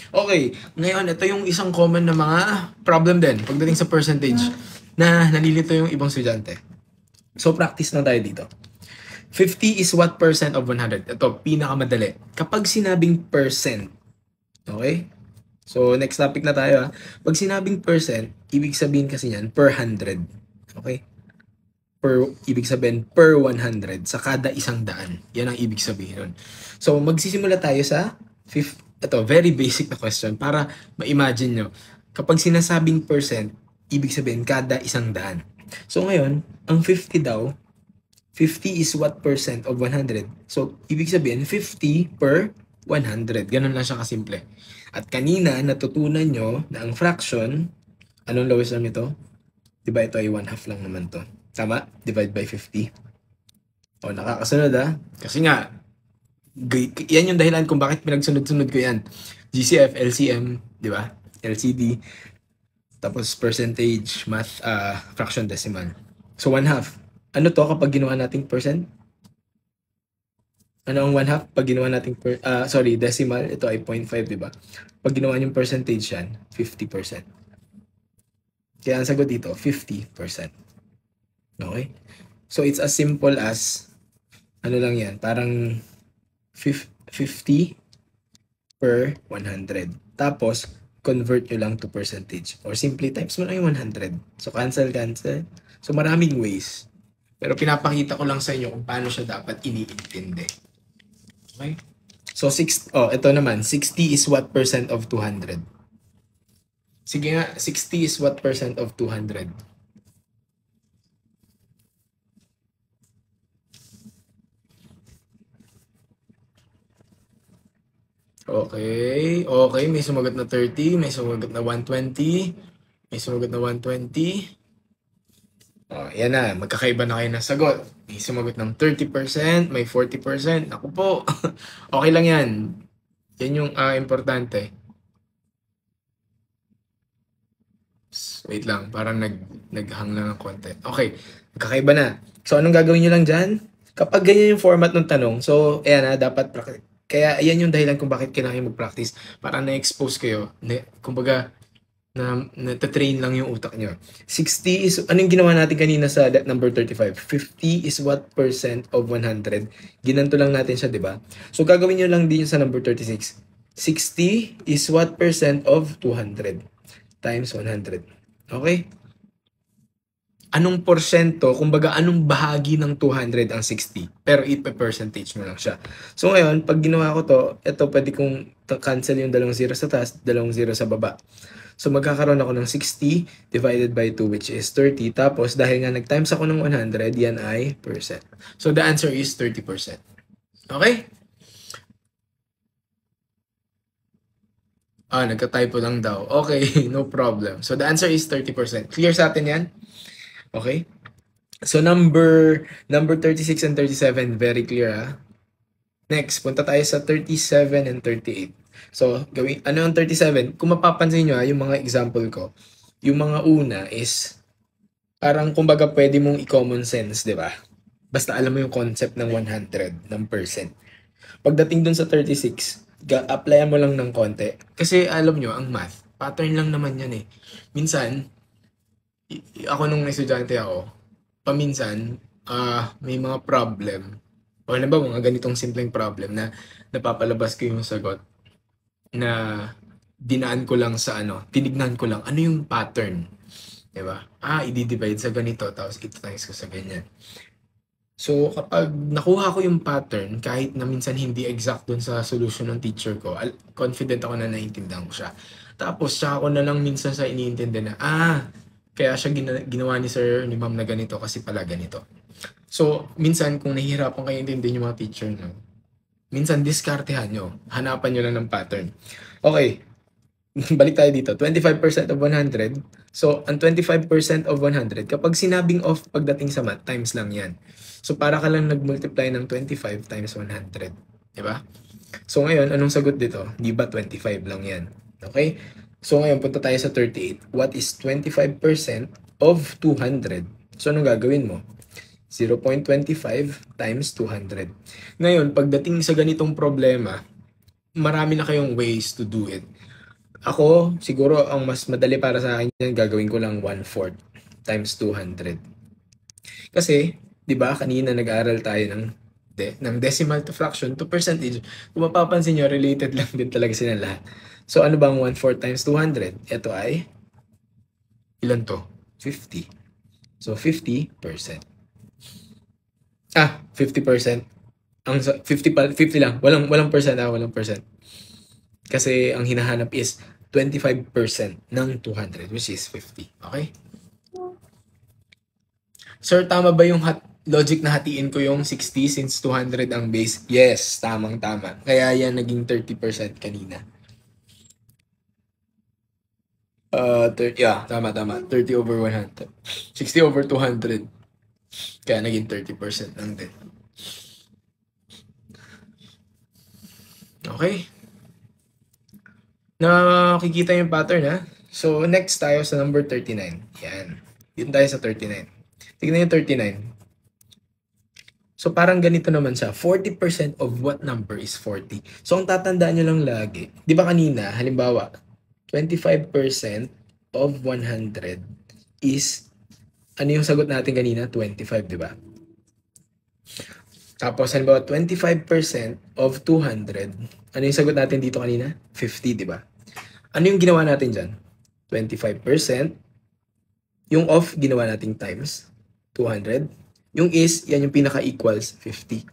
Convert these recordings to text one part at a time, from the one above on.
Okay, ngayon ito yung isang common na mga problem din pagdating sa percentage na nalilito yung ibang estudyante. So practice na tayo dito. 50 is what percent of 100? Ito, pinakamadali. Kapag sinabing percent, okay? So next topic na tayo ha. Pag sinabing percent, ibig sabihin kasi yan per 100. Okay? Ibig sabihin per 100 sa kada 100. Yan ang ibig sabihin nun. So magsisimula tayo sa ito, very basic na question para ma-imagine nyo. Kapag sinasabing percent, ibig sabihin kada 100. So ngayon, ang 50 daw, 50 is what percent of 100? So ibig sabihin 50 per 100. Ganun lang siya kasimple. At kanina natutunan nyo na ang fraction, anong lowest term ito? Diba ito ay 1/2 lang naman to. Tama? Divide by 50. O, nakakasunod ha? Kasi nga, yan yung dahilan kung bakit pinagsunod-sunod ko yan. GCF, LCM, di ba? LCD, tapos percentage, math, fraction, decimal. So, 1/2. Ano to kapag ginawa nating percent? Ano ang 1/2? Pag ginawa nating, decimal, ito ay 0.5, di ba? Pag ginawa yung percentage yan, 50%. Kaya ang sagot dito, 50%. Okay? So, it's as simple as, ano lang yan, parang 50 per 100. Tapos, convert nyo lang to percentage. Or simply times mo lang yung 100. So, cancel. So, maraming ways. Pero pinapakita ko lang sa inyo kung paano siya dapat iniintindi. Okay? So, ito naman, 60 is what percent of 200? Sige nga, 60 is what percent of 200? Okay, may sumagot na 30, may sumagot na 120, may sumagot na 120. Oh, yan na, magkakaiba na kayo ng sagot. May sumagot ng 30%, may 40%. Ako po, okay lang yan. Yan yung importante. Wait lang, parang naghang lang ng konti. Okay, magkakaiba na. So, anong gagawin nyo lang dyan? Kapag ganyan yung format ng tanong, so, ayan na, dapat kaya ayan yung dahilan kung bakit kailangan mag-practice. Para na-expose kayo. Kumbaga, na-train lang yung utak nyo. 60 is, anong ginawa natin kanina sa number 35? 50 is what percent of 100? Ginanto lang natin siya, di ba? So, gagawin nyo lang din sa number 36. 60 is what percent of 200 times 100. Okay? Anong porsyento, kumbaga anong bahagi ng 200 ang 60, pero ipe-percentage mo lang siya. So ngayon, pag ginawa ko to, ito pwede kong cancel yung 2 0 sa taas, 2 0 sa baba. So magkakaroon ako ng 60 divided by 2 which is 30. Tapos dahil nga nag-times ako ng 100, yan ay percent. So the answer is 30%. Okay? Nagka-typo lang daw. Okay, no problem. So the answer is 30%. Clear sa atin yan? Okay? So number 36 and 37, very clear ha? Next, punta tayo sa 37 and 38. So, ano ang 37? Kung mapapansin nyo yung mga example ko, yung mga una is, parang kumbaga pwede mong i-common sense, di ba? Basta alam mo yung concept ng 100, ng percent. Pagdating dun sa 36, applyan mo lang ng konti. Kasi alam nyo, ang math, pattern lang naman yan eh. Minsan, ako nung estudyante ako, paminsan, may mga problem. O ano ba, mga ganitong simpleng problem na napapalabas ko yung sagot na dinaan ko lang sa tinignan ko lang, ano yung pattern? Diba? I-divide sa ganito, tapos ito times ko sa ganyan. So, kapag nakuha ko yung pattern, kahit na minsan hindi exact dun sa solution ng teacher ko, confident ako na naiintindihan ko siya. Tapos, saka ko na lang minsan sa iniintindi na, kaya siya ginawa ni sir, ni ma'am na ganito kasi pala ganito. So, minsan kung nahihirapan kayo intindihin yung mga teacher nyo, minsan diskartehan nyo. Hanapan nyo lang ng pattern. Okay. Balik tayo dito. 25% of 100. So, ang 25% of 100, kapag sinabing off pagdating sa math, times lang yan. So, para ka lang nag-multiply ng 25 times 100. Diba? So, ngayon, anong sagot dito? Di ba 25 lang yan? Okay? So, ngayon, punta tayo sa 38. What is 25% of 200? So, anong gagawin mo? 0.25 times 200. Ngayon, pagdating sa ganitong problema, marami na kayong ways to do it. Ako, siguro ang mas madali para sa akin yan, gagawin ko lang 1/4 times 200. Kasi, di ba, kanina nag-aaral tayo ng decimal to fraction to percentage. Kung mapapansin nyo, related lang din talaga sila lahat. So, ano bang 1/4 times 200? Ito ay, ilan to? 50. So, 50%. 50%. Ang 50 lang. Walang percent, walang percent. Kasi ang hinahanap is 25% ng 200, which is 50. Okay? Sir, tama ba yung logic na hatiin ko yung 60 since 200 ang base? Yes, tamang-tama. Kaya yan naging 30% kanina. Yeah, tama. 30 over 100. 60 over 200. Kaya naging 30% lang din. Okay? Nakikita yung pattern, ha? So, next tayo sa number 39. Yan. Dito tayo sa 39. Tignan yung 39. So, parang ganito naman siya. 40% of what number is 40? So, ang tatandaan nyo lang lagi. Di ba kanina, halimbawa, 25% of 100 is, ano yung sagot natin kanina? 25, di ba? Tapos, halimbawa, 25% of 200, ano yung sagot natin dito kanina? 50, di ba? Ano yung ginawa natin dyan? 25%. Yung off, ginawa nating times 200. Yung is, yan yung pinaka-equals 50.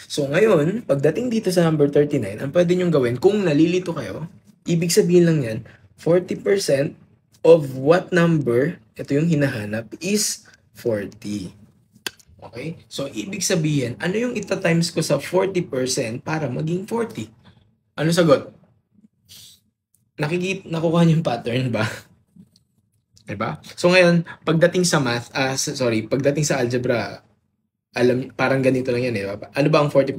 So ngayon, pagdating dito sa number 39, ang pwede nyong gawin, kung nalilito kayo, ibig sabihin lang yan, 40% of what number, ito yung hinahanap, is 40. Okay? So, ibig sabihin, ano yung ita-times ko sa 40% para maging 40? Ano sagot? Nakukuha niyo yung pattern ba? Diba? So ngayon, pagdating sa math, pagdating sa algebra, parang ganito lang yan, eh. Ano ba ang 40%?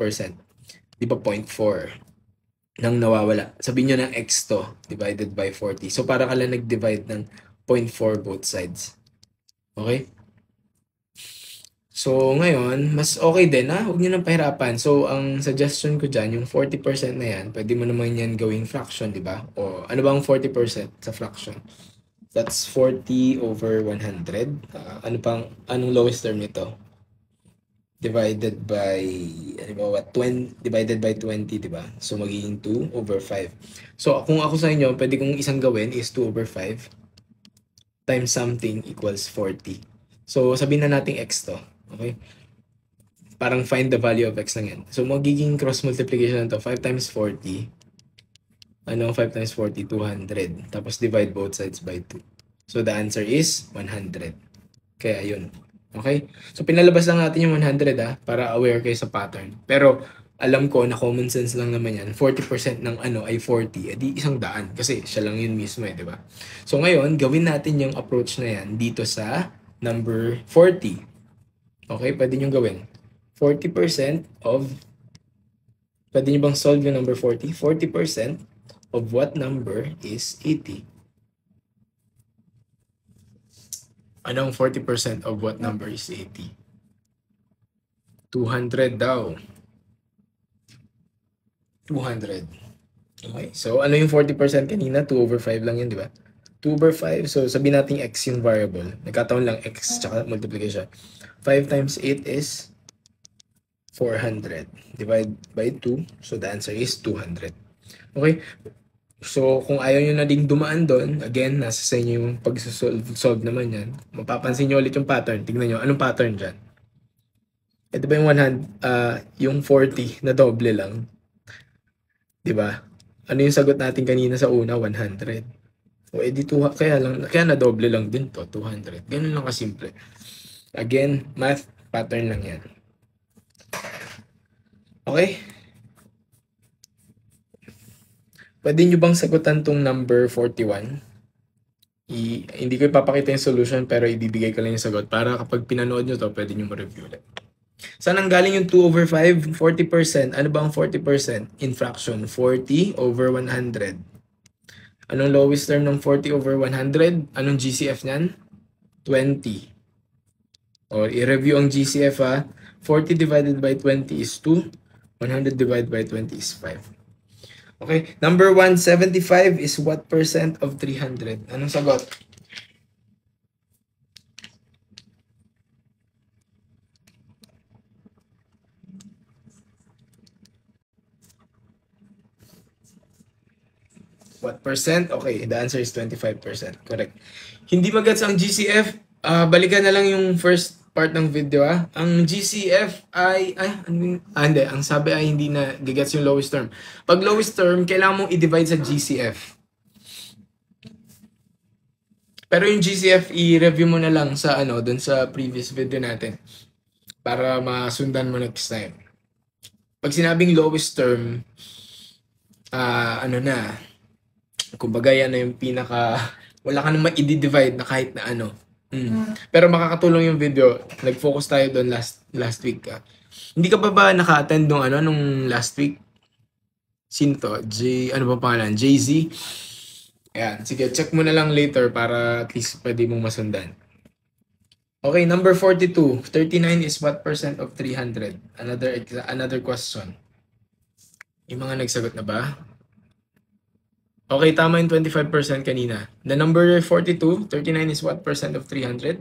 Di ba 0.4 nang nawawala? Sabihin nyo ng x to, divided by 40. So parang ka lang nag-divide ng 0.4 both sides. Okay? So ngayon, mas okay din, ha? Huwag nyo nang pahirapan. So ang suggestion ko dyan, yung 40% na yan, pwede mo naman yan gawing fraction, di ba? O ano ba ang 40% sa fraction? That's 40 over 100. Anong lowest term nito? Divided by, ano ba, 20, divided by 20, di ba? So, magiging 2 over 5. So, kung ako sa inyo, pwede kong isang gawin is 2 over 5 times something equals 40. So, sabihin na natin x to. Okay? Parang find the value of x lang yan. So, magiging cross multiplication na to. 5 times 40. 5 times 40? 200. Tapos divide both sides by 2. So, the answer is 100. Kaya yun. Okay? So, pinalabas lang natin yung 100, para aware kayo sa pattern. Pero, alam ko na common sense lang naman yan. 40% ng ay 40. Di 100. Kasi siya lang yun mismo, di ba? So, ngayon, gawin natin yung approach na yan dito sa number 40. Okay? Pwede nyo gawin. 40% of, pwede nyo bang solve yung number 40? 40% of what number is 80? Anong 40% of what number is 80? 200 daw. 200. Okay, so ano yung 40% kanina? 2 over 5 lang yun, di ba? 2 over 5, so sabihin natin x yung variable. Nagkataon lang x tsaka multiplication. 5 times 8 is 400. Divide by 2, so the answer is 200. Okay, so kung ayaw nyo na ding dumaan doon, again, nasa sa inyo yung pag-solve naman yan. Mapapansin nyo ulit yung pattern. Tignan nyo, anong pattern dyan? Ito ba yung 40 na doble lang? Diba? Ano yung sagot natin kanina sa una? 100. O edi kaya na doble lang din to, 200. Ganun lang kasimple. Again, math pattern lang yan. Okay? Pwede nyo bang sagutan tong number 41? Hindi ko ipapakita yung solution pero ibibigay ko lang yung sagot para kapag pinanood nyo to, pwede nyo ma-review ulit. Saan ang galing yung 2 over 5? 40%. Ano ba ang 40%? In fraction, 40 over 100. Anong lowest term ng 40 over 100? Anong GCF niyan? 20. O, i-review ang GCF, ha. 40 divided by 20 is 2. 100 divided by 20 is 5. Okay, number 175 is what percent of 300? Anong sagot? What percent? Okay, the answer is 25%. Correct. Hindi magets ang GCF. Balikan na lang yung first part ng video Ang GCF hindi. Ang sabi ay hindi na gagets yung lowest term. Pag lowest term, kailangan mong i-divide sa GCF. Pero yung GCF, i-review mo na lang sa dun sa previous video natin para masundan mo next time. Pag sinabing lowest term, kumbaga yan na yung wala ka nang ma-i-divide na kahit na ano. Pero makakatulong yung video. Nag-focus tayo doon last week. Hindi ka ba naka-attend nung last week? Sino to? Ano ba pangalan? Jay-Z? Ayan. Sige, check mo na lang later para at least pwede mong masundan. Okay, number 42. 39 is what percent of 300? Another question. Yung mga nagsagot na ba? Okay, tama yung 25% kanina. The number 42, 39 is what percent of 300?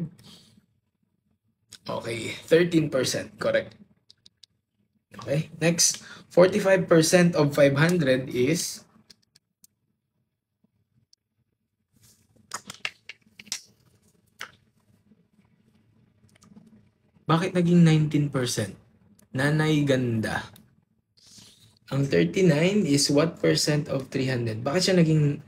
Okay, 13%. Correct. Okay, next. 45% of 500 is... Bakit naging 19%? Nanay ganda. Ang 39 is what percent of 300? Bakit siya naging...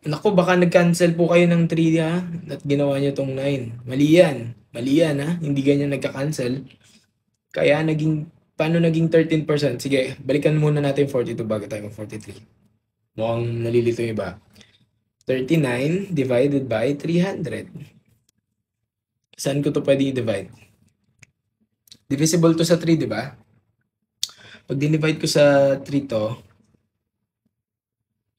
Naku, baka nag-cancel po kayo ng 3 at ginawa niyo tong 9. Mali yan. Mali yan Hindi ganyan nagka-cancel. Kaya paano naging 13%? Sige, balikan muna natin 42 bago tayo mag-43. Mukhang nalilito yung iba. 39 divided by 300. Saan ko to pwede i-divide? Divisible to sa 3, di ba? Pag dinivide ko sa 3 to,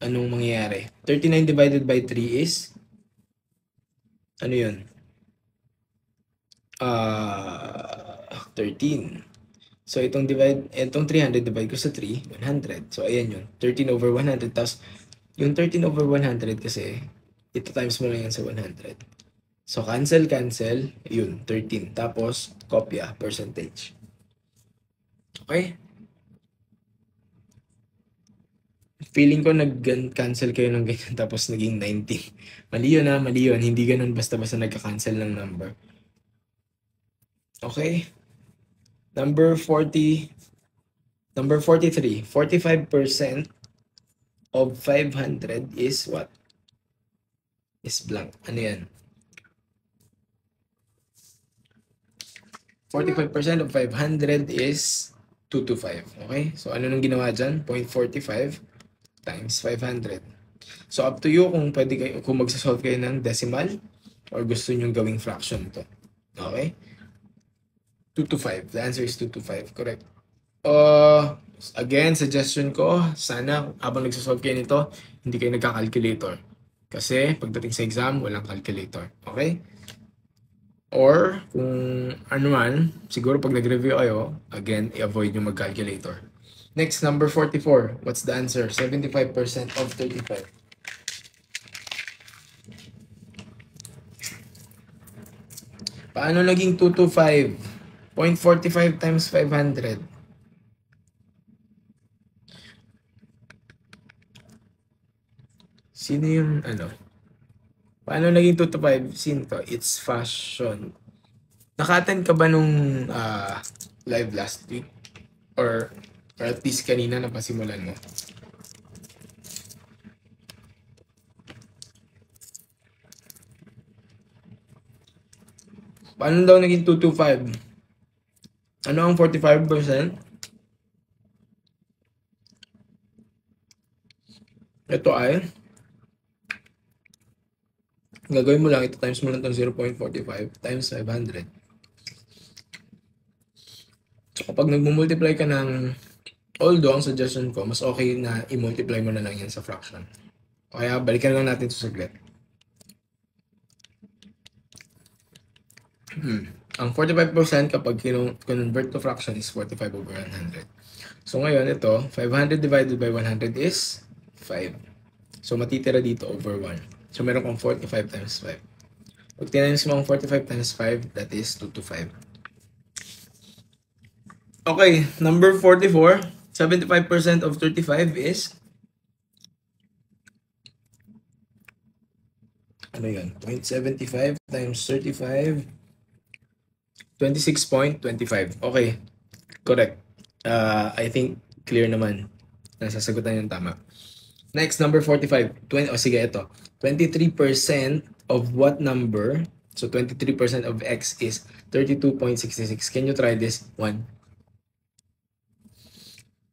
anong mangyayari? 39 divided by 3 is? Ano yun? 13. So, itong 300 divide ko sa 3, 100. So, ayan yun. 13 over 100. Tapos, yung 13 over 100 kasi, ito times mo lang yan sa 100. So, cancel. Yun, 13. Tapos, kopya, percentage. Okay? Feeling ko nag-cancel kayo ng ganyan tapos naging 19. Mali yun Hindi ganun basta-basta nagka-cancel ng number. Okay? Number 43. 45% of 500 is what? Is blank. Ano yan? 45% of 500 is 225. Okay? So, ano nung ginawa dyan? 0.45 times 500. So, up to you kung magsasolve kayo ng decimal or gusto nyo gawing fraction to. Okay? 2 to 5. The answer is 2 to 5. Correct. Again, suggestion ko, sana habang nagsasolve kayo nito, hindi kayo nagka-calculator. Kasi pagdating sa exam, walang calculator. Okay? Or, kung ano man, siguro pag nag-review kayo, again, i-avoid yung mag-calculator. Next, number 44. What's the answer? 75% of 35. Paano naging 2 to 5? 0.45 times 500. Sino yung Paano naging 2 to 5? Sino to? It's fashion. Naka-attend ka ba nung live last week? Or at least kanina napasimulan mo? Paano daw naging 2 to 5? Ano ang 45%? Ito ay gagawin mo lang, ito times mo lang itong 0.45 times 500. So kapag nagmumultiply ka ng, although ang suggestion ko, mas okay na i-multiply mo na lang yan sa fraction. Kaya balikan lang natin ito saglit. Ang 45% kapag convert to fraction is 45 over 100. So ngayon, ito, 500 divided by 100 is 5. So matitira dito over 1. So meron kang 45 times 5. Pag tinamis mo ang 45 times 5, that is 2 to 5. Okay, number 44, 75% of 35 is ano yun? 0.75 times 35, 26.25. Okay, correct. I think clear naman. Nasasagutan yung tama. Next, number 45. Sige, ito. 23% of what number? So, 23% of x is 32.66. Can you try this one?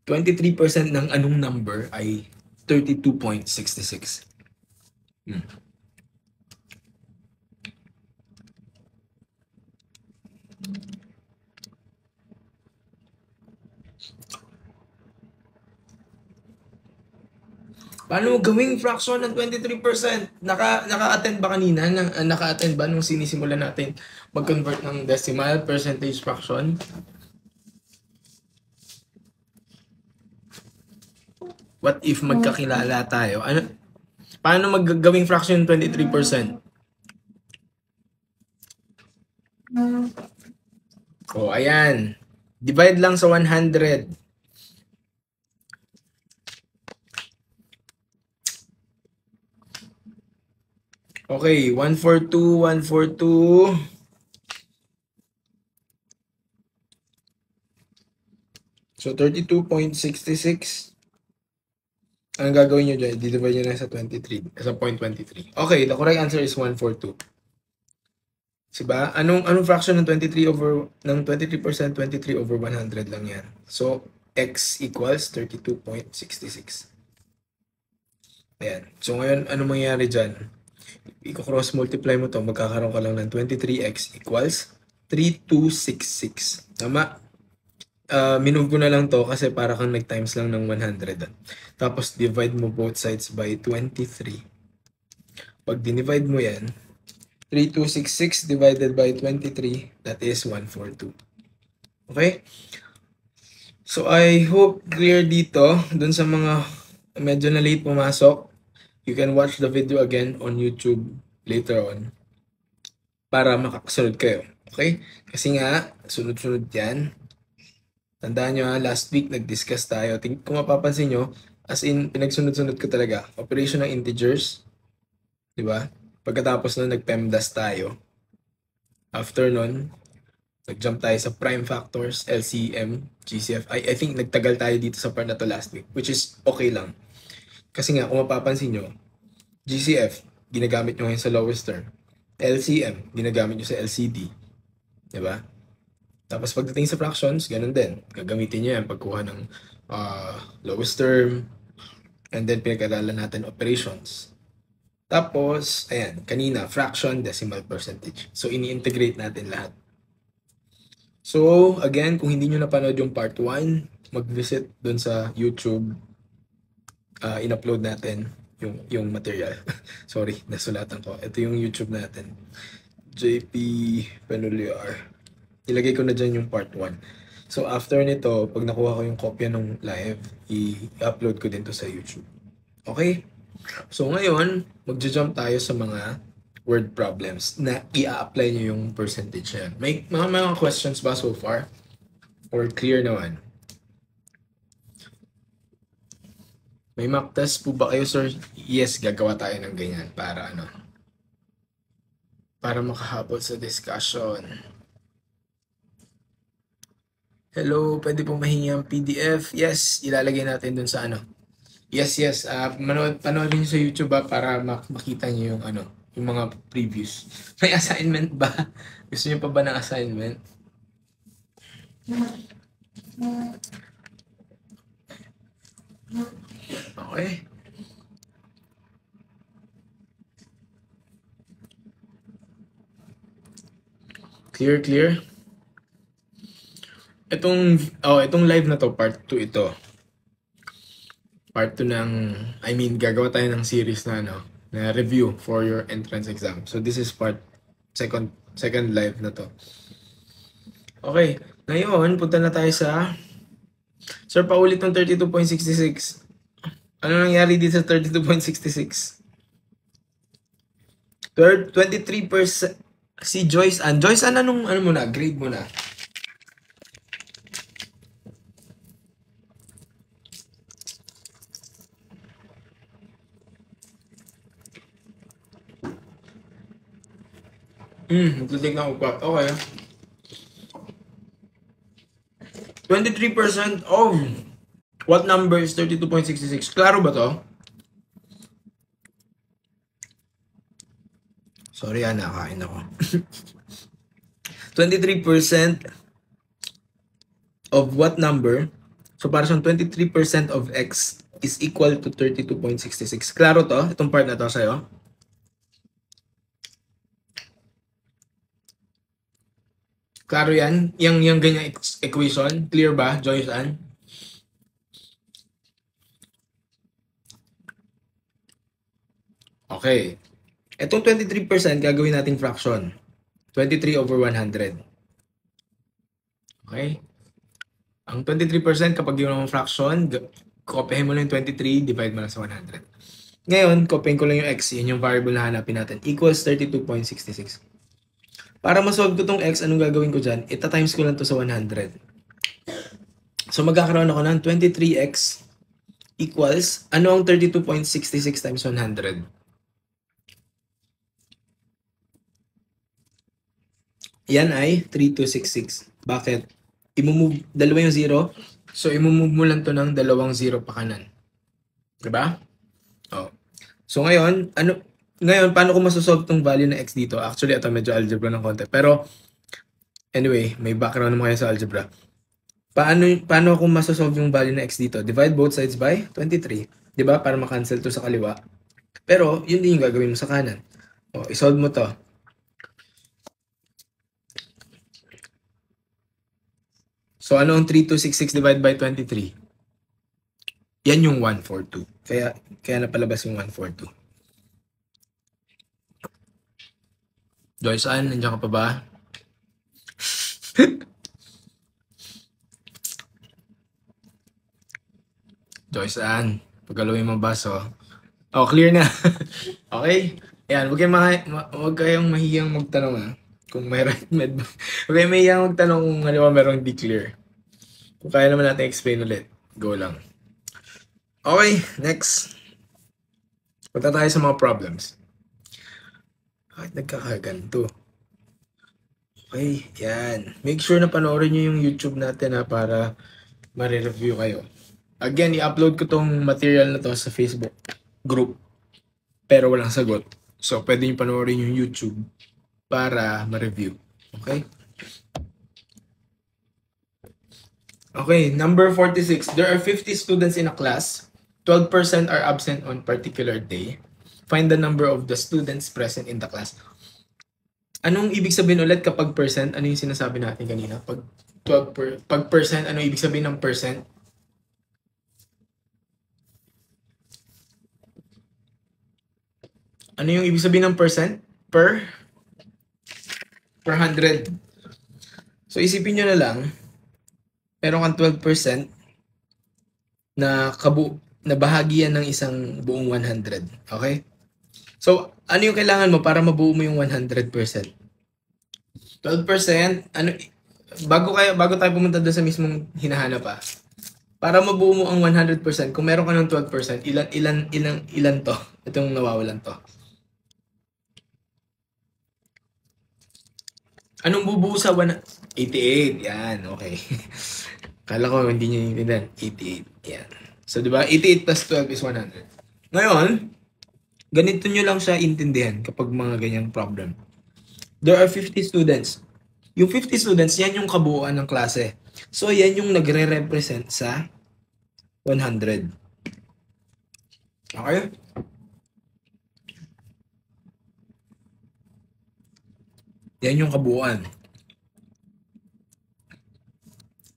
23% ng anong number ay 32.66? Paano gawing fraction ng 23%? Naka-attend ba kanina? Naka-attend ba nung sinisimulan natin mag-convert ng decimal percentage fraction? What if magkakilala tayo? Paano maggagawing fraction ng 23%? Oh, ayan. Divide lang sa 100. Okay, 142, 142. So, 32.66. Ang gagawin nyo dyan, di-divide nyo na sa 23, sa 0.23. Okay, the correct answer is 142. Diba? Anong fraction ng 23 over, ng 23%, 23 over 100 lang yan. So, x equals 32.66. Ayan. So, ngayon, ano mangyayari dyan? I-cross multiply mo to, magkakaroon ka lang ng 23x equals 3266. Tama? Minove ko na lang to kasi para kang nag-times lang ng 100. Tapos, divide mo both sides by 23. Pag dinivide mo yan, 3266 divided by 23, that is 142. Okay? So, I hope clear dito. Dun sa mga medyo na late pumasok, you can watch the video again on YouTube later on para makakasunod kayo. Okay? Kasi nga, sunod-sunod yan. Tandaan nyo last week nag-discuss tayo. Kung mapapansin nyo, as in, pinagsunod-sunod ko talaga. Operation ng integers. Diba? Pagkatapos nun, nag-PEMDAS tayo. After nun, nag-jump tayo sa prime factors, LCM, GCF. I think nagtagal tayo dito sa part na to last week, which is okay lang. Kasi nga, kung mapapansin nyo, GCF, ginagamit nyo ngayon sa lowest term. LCM, ginagamit nyo sa LCD. Diba? Tapos pagdating sa fractions, ganun din. Gagamitin nyo yan pagkuha ng lowest term. And then pinag-aralan natin operations. Tapos, ayan, kanina, fraction, decimal percentage. So, ini-integrate natin lahat. So, again, kung hindi nyo napanood yung part 1, mag-visit dun sa YouTube. In-upload natin yung material. Sorry, nasulatan ko. Ito yung YouTube natin. JP Penuliar. Ilagay ko na dyan yung part 1. So, after nito, pag nakuha ko yung kopya ng live, i-upload ko din to sa YouTube. Okay? So, ngayon, magja-jump tayo sa mga word problems na i-apply nyo yung percentage yan. May mga questions ba so far? Or clear naman? May mock test po ba kayo, sir? Yes, gagawa tayo ng ganyan para ano? Para makahabol sa discussion. Hello, pwede po mahingi ang PDF? Yes, ilalagay natin dun sa ano? Yes. Panoorin nyo sa YouTube para makita nyo yung ano, yung mga previews. May assignment ba? Gusto nyo pa ba ng assignment? Okay. Clear? Itong live na to, part 2 ito. Part 2 ng, gagawa tayo ng series na na review for your entrance exam. So this is second live na to. Okay, ngayon punta na tayo sa Sir, paulit ng 32.66. Ano nangyari dito sa 32.66? 23%. Si Joyce Ann. Joyce Ann, ano mo na? Grade mo na? Magtitig ng upat. Okay. 23% of what number is 32.66? Klaro ba to? Sorry, nakain ako. 23% of what number? So, para siyang 23% of x is equal to 32.66. Klaro to? Itong part na to sa'yo? Klaro yan? Yung ganyang equation? Clear ba, Joyce Ann? Okay. Itong 23% gagawin nating fraction. 23 over 100. Okay? Ang 23% kapag ginawa mong fraction, kopyahin mo lang yung 23, divide mo lang sa 100. Ngayon, kopyahin ko lang yung x, yun yung variable na hanapin natin, equals 32.66. Para masolve ko tong x, anong gagawin ko dyan? Ita-times ko lang to sa 100. So, magkakaroon ako ng 23x equals, ano ang 32.66 times 100? Yan ay 3266. Bakit? I-move, dalawa yung 0. So, i-move mo lang to ng dalawang 0 pa kanan. Diba? Oh. So, ngayon, paano ko masosolve tong value ng x dito? Actually, ito medyo algebra ng konti. Pero, anyway, may background naman kayo sa algebra. Paano ako masosolve yung value ng x dito? Divide both sides by 23. Diba? Para makancel to sa kaliwa. Pero, yun din yung gagawin mo sa kanan. O, isolve mo to. So, ano ang 3266 divided by 23? Yan yung 142. Kaya napalabas yung 142. Joyce Ann, nandiyan ka pa ba? Joyce Ann, paggalawin mo baso. Oh, clear na. Okay? Ayan, huwag kayong mahiyang magtanong ha. Kung mayroon, huwag kayong mahiyang magtanong kung halimbawa mayroong di clear. Kung kaya naman natin explain ulit. Go lang. Okay, next. Punta tayo sa mga problems. Kahit nagkakaganto. Okay, yan. Make sure na panoorin nyo yung YouTube natin para ma-review kayo. Again, i-upload ko tong material na to sa Facebook group. Pero walang sagot. So, pwede nyo panoorin yung YouTube para ma-review. Okay? Okay, number 46. There are 50 students in a class. 12% are absent on particular day. Find the number of the students present in the class. Anong ibig sabihin ulit kapag percent? Ano yung sinasabi natin kanina? Pag percent, ano ibig sabihin ng percent? Ano yung ibig sabihin ng percent? Per 100. So, isipin nyo na lang, meron kang 12% na bahagi yan ng isang buong 100. Okay? So, ano yung kailangan mo para mabuo mo yung 100%? 12%, bago tayo pumunta doon sa mismong hinahanap para mabuo mo ang 100%, kung meron ka ng 12%, ilan to? Itong nawawalan to. Anong bubuo sa 88? Yan, okay. Kala ko hindi niyo naiintindihan. 88. Yan. So, di ba? 88 plus 12 is 100. Ngayon, ganito nyo lang siya intindihan kapag mga ganyang problem. There are 50 students. Yung 50 students, yan yung kabuuan ng klase. So, yan yung nagre-represent sa 100. Okay? Yan yung kabuuan.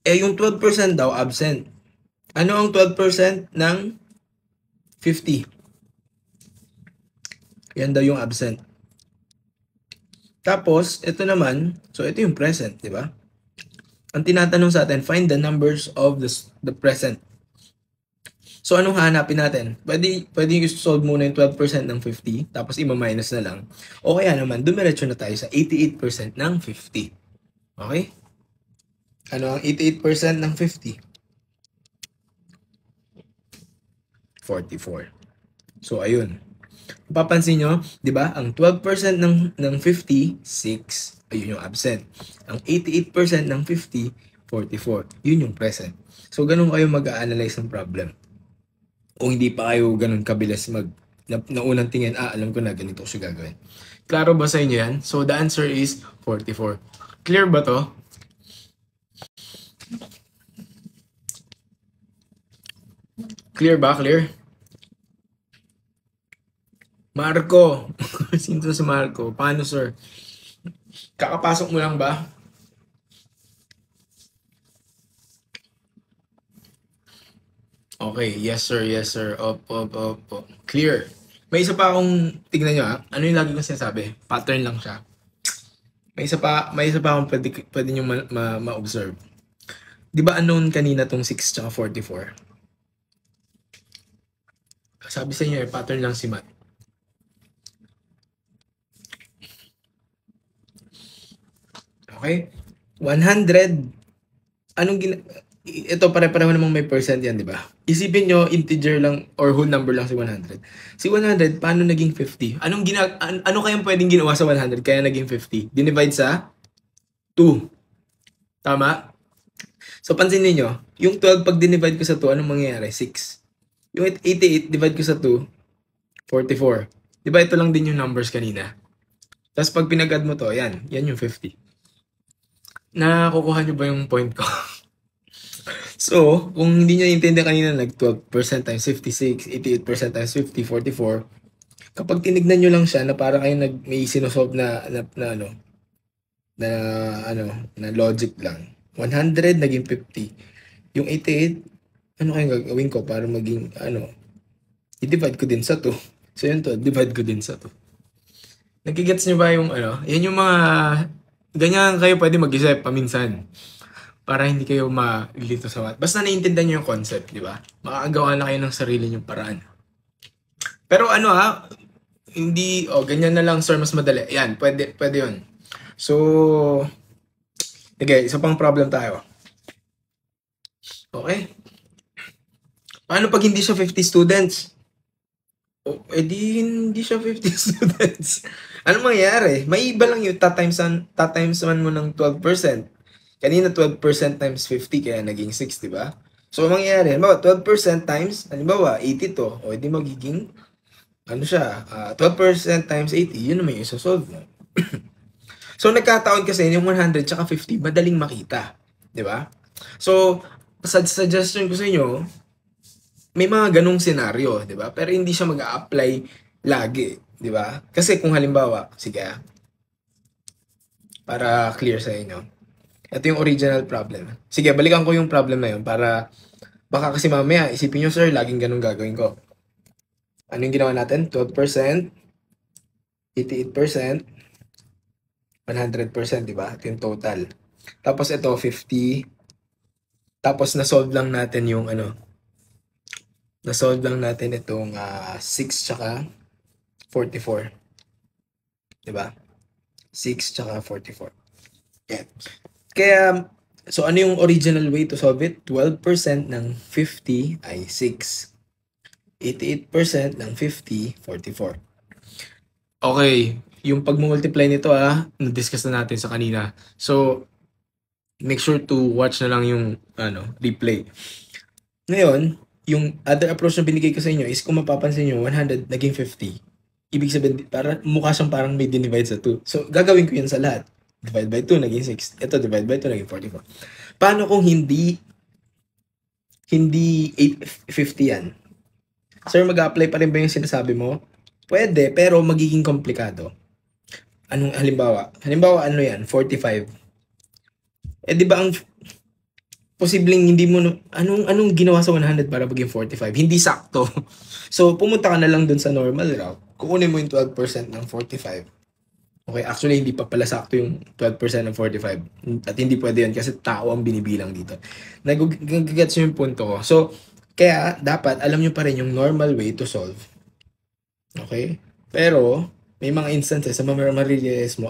Yung 12% daw absent. Ano ang 12% ng 50? Yan daw yung absent. Tapos, ito naman, so ito yung present, di ba? Ang tinatanong sa atin, find the numbers of the present. So, anong hanapin natin? Pwede i-solve muna yung 12% ng 50, tapos ima-minus na lang. O kaya naman, dumiretso na tayo sa 88% ng 50. Okay? Ano ang 88% ng 50? 44. So, ayun. Papansin nyo, di ba? Ang 12% ng 50, 6. Ayun yung absent. Ang 88% ng 50, 44. Yun yung present. So, ganun kayo mag-a-analyze ng problem. Kung hindi pa kayo ganun kabilis na unang tingin, alam ko na ganito ko siya gagawin. Klaro ba sa inyo yan? So, the answer is 44. Clear ba to? Clear ba? Clear? Marco. Sino si Marco? Paano, sir? Kakapasok mo lang ba? Okay, yes sir, yes sir. Opo. Clear. May isa pa akong, tignan nyo Ano yung lagi kong sinasabi? Pattern lang siya. May isa pa akong pwede nyo ma-observe. Di ba unknown kanina tong 6 tsaka 44? Sabi sa inyo pattern lang si Matt. Okay? 100. Ito pare-pareho namang may percent yan, di ba? Isipin nyo, integer lang or whole number lang si 100. Si 100, paano naging 50? Ano kayang pwedeng ginawa sa 100 kaya naging 50? Dinivide sa 2. Tama? So, pansinin nyo, yung 12 pag dinivide ko sa 2, anong mangyayari? 6. Yung 88, divide ko sa 2, 44. Di ba ito lang din yung numbers kanina? Tapos pag pinag-add mo to, yan yung 50. Nakukuha nyo ba yung point ko? So, kung hindi nyo naintindihan kanina, 12% times 56, 88% times 50, 44. Kapag tinignan nyo lang siya na para kayo may sinosolve na logic lang. 100 naging 50. Yung 88, ano kayang gagawin ko para maging, i-divide ko din sa 2. So, yun to, divide ko din sa 2. Nagigets nyo ba yung, yan yung mga, ganyan kayo pwede mag-isip paminsan. Para hindi kayo malilito sa math. Basta naiintindihan nyo yung concept, di ba? Makakagawa na kayo ng sarili nyong paraan. Pero hindi, ganyan na lang sir, mas madali. Yan, pwede yun. So, okay, isa pang problem tayo. Okay. Paano pag hindi siya 50 students? Hindi siya 50 students. Ano mangyayari? May iba lang yung tatimes mo ng 12%. Kanina 12% times 50 kaya naging 6, di ba? So, mangyayari, halimbawa 12% times, halimbawa 80 to, o hindi magiging, 12% times 80, yun naman yung isa-solve mo. So, nagkataon kasi yung 100 tsaka 50, madaling makita, di ba? So, suggestion ko sa inyo, may mga ganong senaryo, di ba? Pero hindi siya mag-a-apply lagi, di ba? Kasi kung halimbawa, sige para clear sa inyo. Ito yung original problem. Sige, balikan ko yung problem na yun para baka kasi mamaya isipin nyo, sir, laging ganun gagawin ko. Ano yung ginawa natin? 12%, 88%, 100%, di ba? Ito yung total. Tapos ito, 50. Tapos na-solve lang natin yung na-solve lang natin itong 6 tsaka 44. Di ba? 6 tsaka 44. Yeah. Kaya, so ano yung original way to solve it? 12% ng 50 ay 6. 88% ng 50, 44. Okay, yung pag-multiply nito na-discuss na natin sa kanina. So, make sure to watch na lang yung replay. Ngayon, yung other approach na binigay ko sa inyo is kung mapapansin nyo, 100 naging 50. Ibig sabihin, mukha siyang parang may dinivide sa 2. So, gagawin ko yun sa lahat. Divide by 2, naging 6. Ito, divide by 2, naging 44. Paano kung hindi 850 yan? Sir, mag-apply pa rin ba yung sinasabi mo? Pwede, pero magiging komplikado. Anong halimbawa? Halimbawa, ano yan? 45. Di ba ang posibleng hindi mo, anong ginawa sa 100 para maging 45? Hindi sakto. So, pumunta ka na lang dun sa normal route. Kukunin mo yung 12% ng 45. Okay, actually hindi pa pala sakto yung 12% ng 45. At hindi pwede yun kasi tao ang binibilang dito. Nag-gets yung punto ko. So, kaya dapat alam nyo pa rin yung normal way to solve. Okay? Pero, may mga instances sa marirealize mo,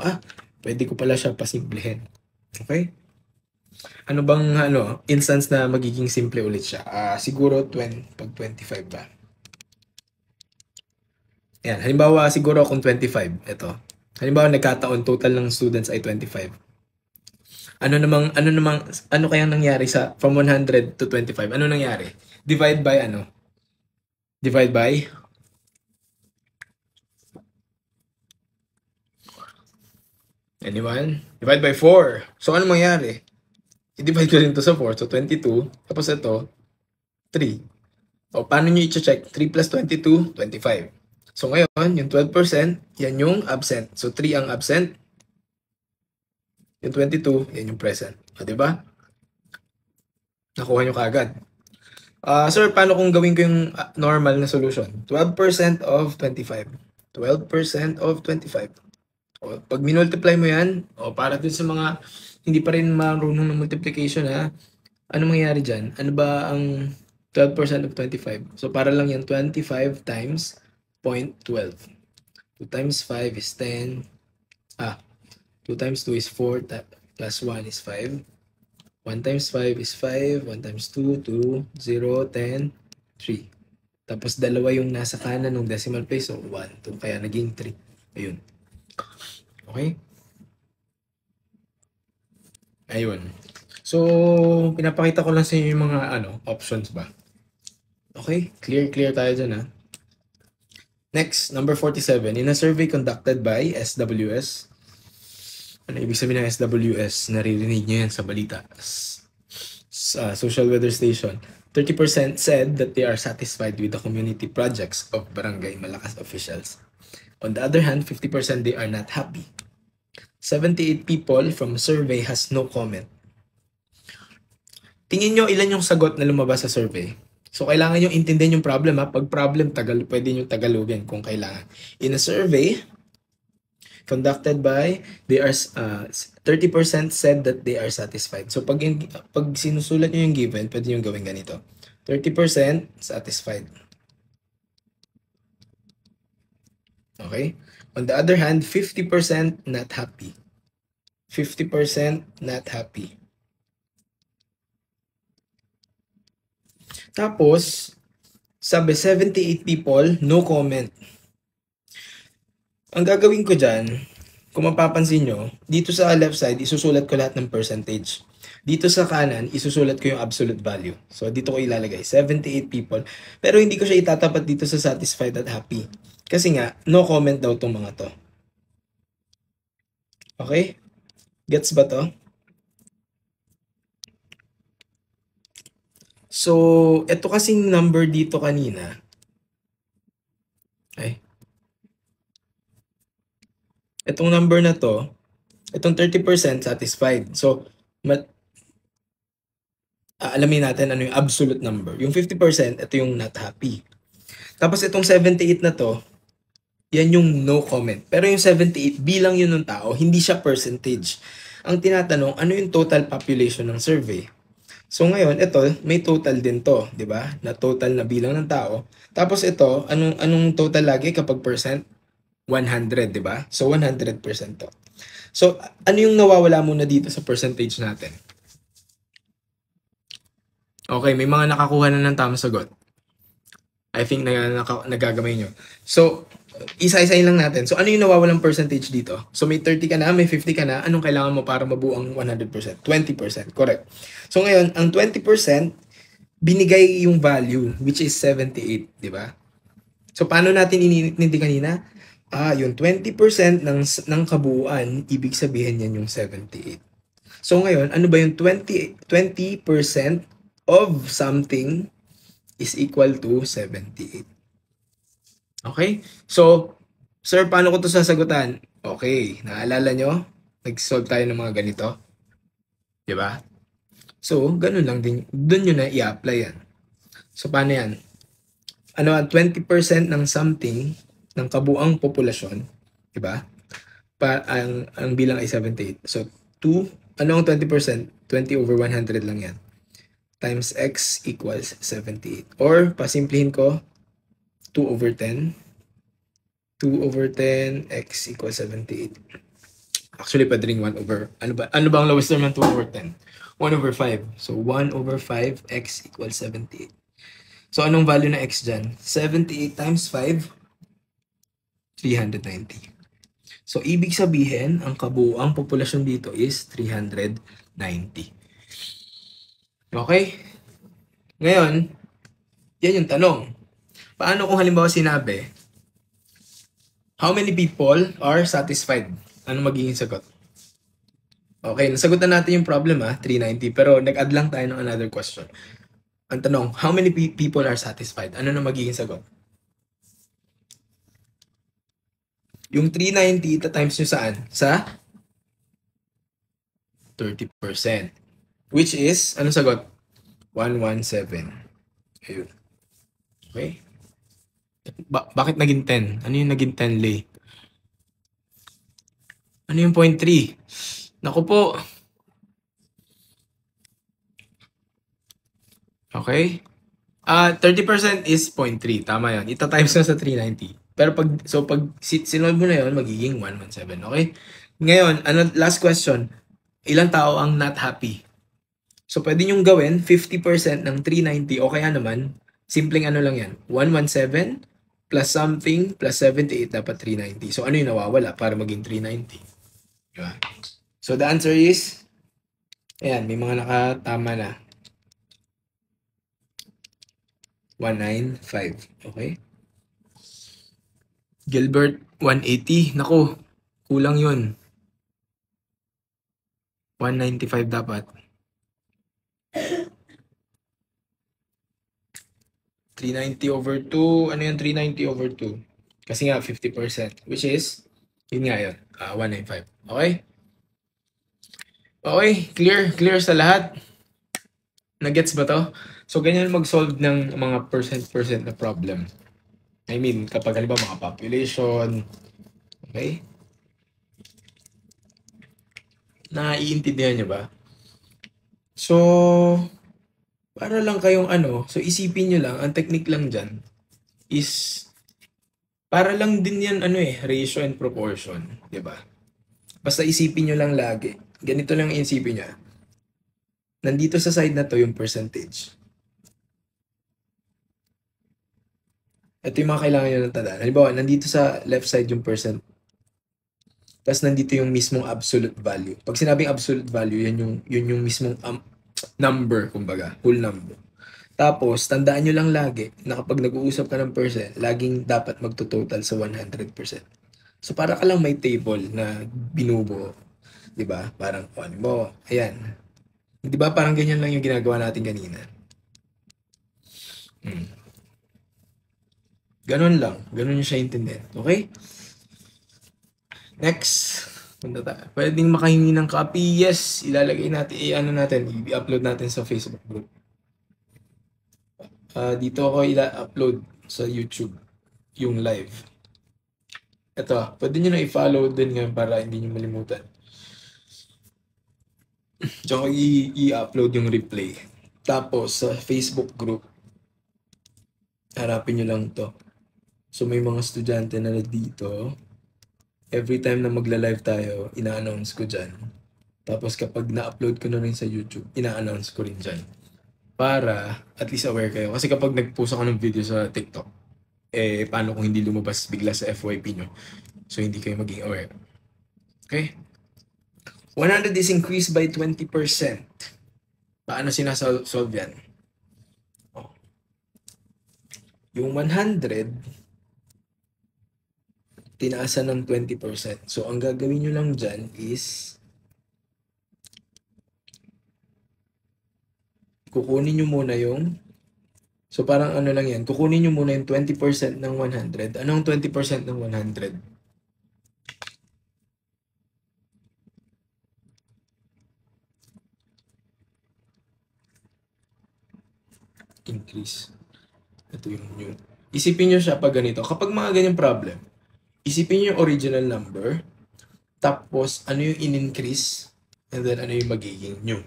pwede ko pala siya pasimplehin. Okay? Ano bang instance na magiging simple ulit siya? Siguro pag 25 ba? Yan, halimbawa siguro kung 25, ito. Halimbawa nagkataon total ng students ay 25. Ano kayang nangyari sa from 100 to 25? Ano nangyari? Divide by ano? Divide by anyone? Divide by 4. So ano mangyari? I-divide ko rin to sa 4. So 22. Tapos ito, 3. O paano nyo i-check? 3 plus 22, 25. So ngayon, yung 12%, yan yung absent. So 3 ang absent. Yung 22, yan yung present. O diba? Nakuha nyo kaagad. Sir, paano kung gawin ko yung normal na solution? 12% of 25. 12% of 25. O, pag minultiply mo yan, para dun sa mga hindi pa rin marunong ng multiplication ano mangyayari dyan? Ano ba ang 12% of 25? So, para lang yan, 25 times 0.12. 2 times 5 is 10. 2 times 2 is 4, plus 1 is 5. 1 times 5 is 5, 1 times 2, 2, 0, 10, 3. Tapos dalawa yung nasa kanan ng decimal place, so 1, 2, kaya naging 3. Ayun. Okay? Ayun. So, pinapakita ko lang sa inyo yung mga options ba. Okay? Clear tayo dyan Next, number 47. In a survey conducted by SWS, ano ibig sabihin ng SWS? Naririnig nyo yan sa balita. Sa Social Weather Station. 30% said that they are satisfied with the community projects of Barangay Malakas officials. On the other hand, 50% they are not happy. 78 people from survey has no comment. Tingin nyo ilan yung sagot na lumabas sa survey? So, kailangan nyo intindihin yung problem Pag problem, pwede nyo tagalogin kung kailangan. In a survey conducted by, 30% said that they are satisfied. So, pag sinusulat nyo yung given, pwede nyo gawin ganito. 30% satisfied. Okay? On the other hand, 50% not happy. 50% not happy. Tapos, sabi 78 people, no comment. Ang gagawin ko dyan, kung mapapansin nyo, dito sa left side, isusulat ko lahat ng percentage. Dito sa kanan, isusulat ko yung absolute value. So, dito ko ilalagay, 78 people. Pero hindi ko siya itatapat dito sa satisfied at happy. Kasi nga, no comment daw tong mga to. Okay? Gets ba to? So, ito kasing number dito kanina. Itong number na to, itong 30% satisfied. So, alamin natin ano yung absolute number. Yung 50%, ito yung not happy. Tapos itong 78 na to, yan yung no comment. Pero yung 78, bilang yun ng tao, hindi siya percentage. Ang tinatanong, ano yung total population ng survey? So ngayon, ito, may total din to, di ba? Na total na bilang ng tao. Tapos ito, anong total lagi kapag percent? 100, di ba? So 100% to. So ano yung nawawala muna dito sa percentage natin? Okay, may mga nakakuha na ng tamang sagot. I think nagagamay nyo. So, isa-isayin lang natin. So, ano yung nawawalang percentage dito? So, may 30 ka na, may 50 ka na. Anong kailangan mo para mabuo ang 100%? 20%. Correct. So, ngayon, ang 20%, binigay yung value, which is 78. Di ba? So, paano natin inintindi kanina? Yung 20% ng kabuuan, ibig sabihin yan yung 78. So, ngayon, ano ba yung 20% of something is equal to 78. Okay? So, sir, paano ko to sasagutan? Okay, naalala nyo? Nag-solve tayo ng mga ganito. Diba? So, ganun lang din. Doon nyo na i-apply yan. So, paano yan? 20% ng something, ng kabuang populasyon, diba? ang bilang ay 78. So, 2, ano ang 20%? 20 over 100 lang yan. Times x equals 78. Or, pasimplihin ko, 2 over 10. 2 over 10, x equals 78. Actually, pwede rin 1 over, ano ba ang lowest term ng 2 over 10? 1 over 5. So, 1 over 5, x equals 78. So, anong value na x dyan? 78 times 5, 390. So, ibig sabihin, ang kabuuang populasyon dito is 390. Okay? Ngayon, yan yung tanong. Paano kung halimbawa sinabi, how many people are satisfied? Ano magiging sagot? Okay, nasagot na natin yung problem 390. Pero nag-add lang tayo ng another question. Ang tanong, how many people are satisfied? Ano na magiging sagot? Yung 390, times nyo saan? Sa 30%. Which is, ano sagot? 117. Ayun. Okay? Bakit naging 10? Ano yung naging 10, Lay? Ano yung 0.3? Naku po. Okay? 30% is 0.3. Tama yan. Ita-times na sa 390. Pero pag sinolve mo na yun, magiging 117. Okay? Ngayon, last question. Ilang tao ang not happy? So, pwede nyong gawin 50% ng 390 o kaya naman, simpleng ano lang yan. 117 plus something plus 78 dapat 390. So, ano yung nawawala para maging 390? Diba? So, the answer is, ayan, may mga nakatama na. 195. Okay? Gilbert, 180. Naku, kulang yun. 195 dapat. 390 over 2. Ano yung 390 over 2? Kasi nga, 50%. Which is, yun nga yun. 195. Okay? Okay, clear sa lahat. Nagets ba to? So, ganyan mag-solve ng mga percent na problem. I mean, kapag halimbawa mga population, okay? Naiintindihan niyo ba? So, para lang kayong so isipin niyo lang, ang technique lang dyan is, para lang din yan ratio and proportion, di ba? Basta isipin niyo lang lagi. Ganito lang isipin niya. Nandito sa side na to yung percentage. Ito yung mga kailangan nyo ng tandaan. Halimbawa, nandito sa left side yung percent. Tapos nandito yung mismong absolute value. Pag sinabing absolute value, yun yung mismong number, kumbaga, whole number. Tapos, tandaan nyo lang lagi na kapag nag-uusap ka ng percent, laging dapat magto-total sa 100%. So, para ka lang may table na binubuo. Diba? Parang, mo, ayan. Diba parang ganyan lang yung ginagawa natin kanina? Ganun lang. Ganun yung siya intindihan. Okay? Next. Pwedeng makahingi ng copy. Yes. Ilalagay natin. I-upload natin sa Facebook group. Dito ako i-upload sa YouTube yung live. Ito. Pwede nyo na i-follow din ngayon para hindi nyo malimutan. Tsaka i-upload yung replay. Tapos sa Facebook group, harapin nyo lang to. So may mga estudyante na dito. Every time na magla-live tayo, ina-announce ko dyan. Tapos kapag na-upload ko na rin sa YouTube, ina-announce ko rin dyan. Para at least aware kayo. Kasi kapag nag-post ako ng video sa TikTok, paano kung hindi lumabas bigla sa FYP nyo? So hindi kayo maging aware. Okay? 100 is increased by 20%. Paano sinasolve yan? Yung 100, tinaasan ng 20%. So, ang gagawin nyo lang dyan is, kukunin nyo muna yung, so parang lang yan, kukunin nyo muna yung 20% ng 100. Anong 20% ng 100? Increase. Ito yung new. Isipin nyo siya pag ganito. Kapag mga ganyang problem, isipin nyo yung original number, tapos ano yung in-increase, and then ano yung magiging new.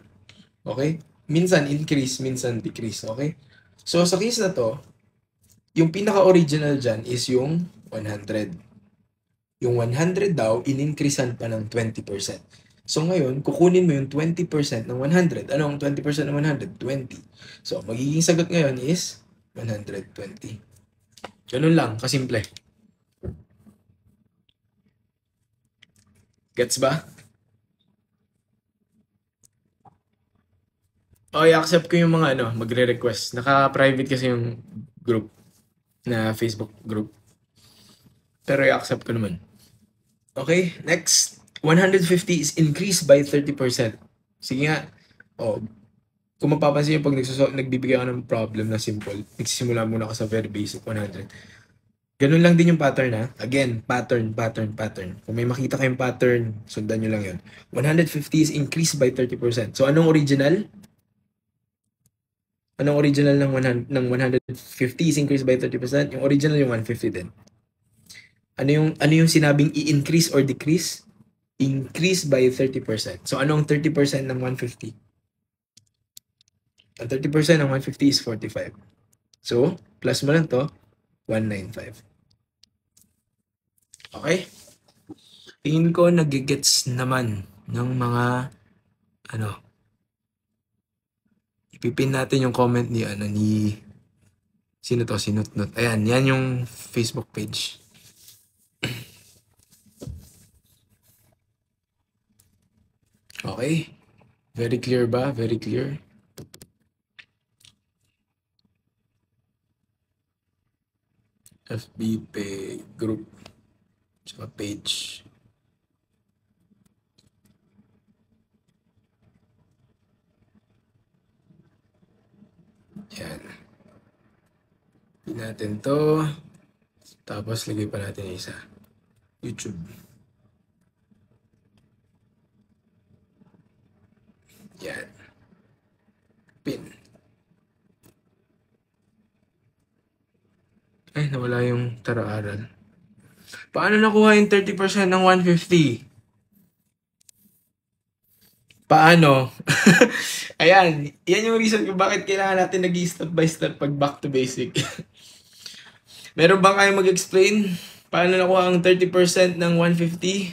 Okay? Minsan increase, minsan decrease. Okay? So, sa case na to, yung pinaka-original dyan is yung 100. Yung 100 daw, in-increasean pa ng 20%. So, ngayon, kukunin mo yung 20% ng 100. Ano ang 20% ng 100? 20. So, magiging sagot ngayon is 120. Ganun lang, kasimple. Gets ba? Okay, accept ko yung mga magre-request. Naka-private kasi yung group na Facebook group. Pero i-accept ko naman. Okay, next. 150 is increased by 30%. Sige nga. Oh, kung mapapansin nyo, pag nagbibigay ako ng problem na simple, nagsisimula muna ako sa very basic 100. Ganun lang din yung pattern ha. Again, pattern. Kung may makita kayong pattern, sundan nyo lang yun. 150 is increased by 30%. So, anong original? Anong original ng 150 is increased by 30%? Yung original yung 150 din. Ano yung sinabing i-increase or decrease? Increase by 30%. So, anong 30% ng 150? Ang 30% ng 150 is 45. So, plus mo lang to, 195. Okay? Tingin ko nagigets naman ng mga ipipin natin yung comment ni sino to, si Nutnut. Ayan, yan yung Facebook page. Okay? Very clear ba? Very clear? FB group sa page. Yan. Pin natin to. Tapos lagay pa natin yung isa. YouTube. Yan. Pin. Ay, nawala yung tara-aral. Paano nakuha yung 30% ng 150? Paano? Ayan, yan yung reason kung bakit kailangan natin nag-step by step pag back to basic. Meron bang kayong mag-explain? Paano nakuha ang 30% ng 150?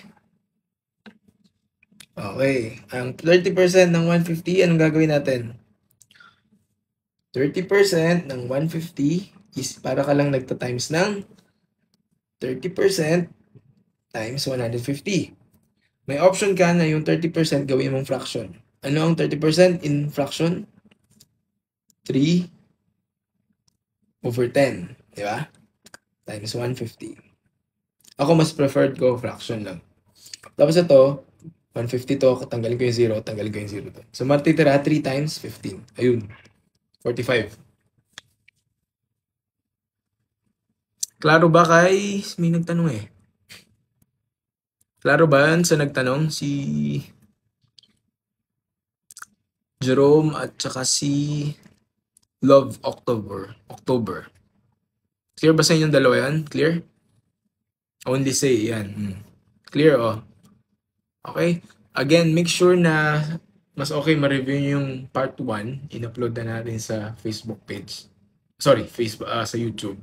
Okay, ang 30% ng 150, anong gagawin natin? 30% ng 150 is para ka lang nagta-times ng 30% times 150. May option ka na yung 30% gawin mong fraction. Ano ang 30% in fraction? 3 over 10. Di ba? Times 150. Ako mas preferred ko fraction lang. Tapos ito, 150 to, tanggalin ko yung 0, tanggalin ko yung 0 to. So matitira 3 times 15. Ayun. 45. Klaro ba kay... May nagtanong eh. Klaro ba yan sa nagtanong? Si Jerome at saka si Love October. Clear ba sa inyong dalawa yan? Clear? Only say, yan. Clear, oh. Okay? Again, make sure na mas okay ma-review yung part 1. In-upload na natin sa Facebook page. Sorry, Facebook, sa YouTube.